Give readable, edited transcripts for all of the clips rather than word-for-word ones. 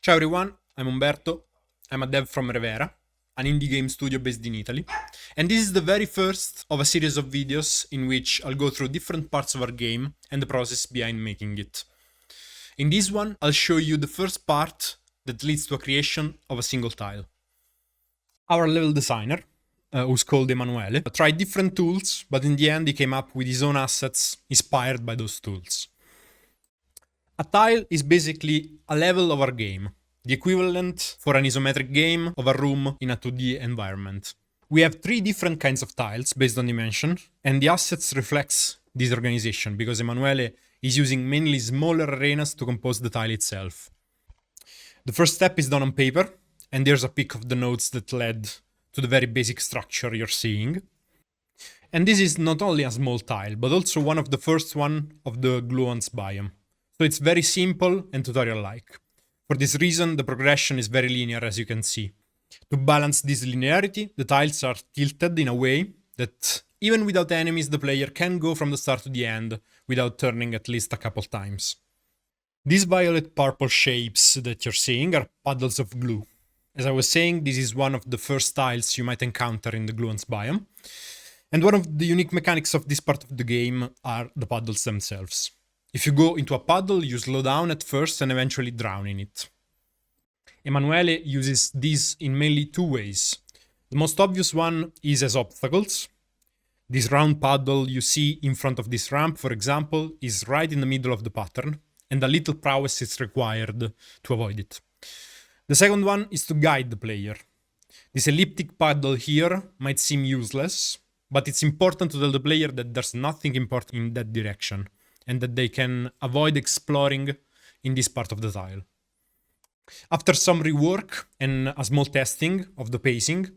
Ciao everyone, I'm Umberto. I'm a dev from Revera, an indie game studio based in Italy. And this is the very first of a series of videos in which I'll go through different parts of our game and the process behind making it. In this one, I'll show you the first part that leads to a creation of a single tile. Our level designer, who's called Emanuele, tried different tools, but in the end he came up with his own assets inspired by those tools. A tile is basically a level of our game, the equivalent for an isometric game of a room in a 2D environment. We have 3 different kinds of tiles based on dimension, and the assets reflects this organization because Emanuele is using mainly smaller arenas to compose the tile itself. The first step is done on paper, and there's a pic of the nodes that led to the very basic structure you're seeing. And this is not only a small tile, but also one of the first one of the gluons biome. So it's very simple and tutorial-like. For this reason, the progression is very linear, as you can see. To balance this linearity, the tiles are tilted in a way that even without enemies, the player can go from the start to the end without turning at least a couple times. These violet-purple shapes that you're seeing are puddles of glue. As I was saying, this is one of the first tiles you might encounter in the gluons biome. And one of the unique mechanics of this part of the game are the puddles themselves. If you go into a puddle, you slow down at first and eventually drown in it. Emanuele uses these in mainly 2 ways. The most obvious one is as obstacles. This round puddle you see in front of this ramp, for example, is right in the middle of the pattern, and a little prowess is required to avoid it. The second one is to guide the player. This elliptic puddle here might seem useless, but it's important to tell the player that there's nothing important in that direction, and that they can avoid exploring in this part of the tile. After some rework and a small testing of the pacing,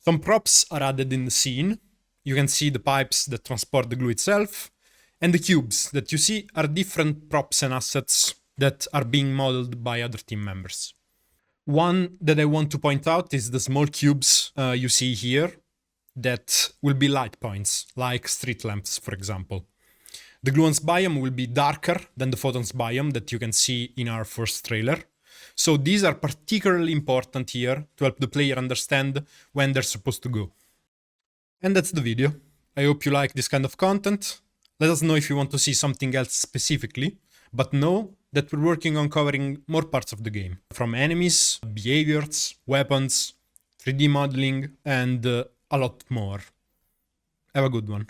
some props are added in the scene. You can see the pipes that transport the glue itself, and the cubes that you see are different props and assets that are being modeled by other team members. One that I want to point out is the small cubes you see here that will be light points, like street lamps, for example. The gluons biome will be darker than the photons biome that you can see in our first trailer. So these are particularly important here to help the player understand when they're supposed to go. And that's the video. I hope you like this kind of content. Let us know if you want to see something else specifically, but know that we're working on covering more parts of the game, from enemies, behaviors, weapons, 3D modeling, and a lot more. Have a good one.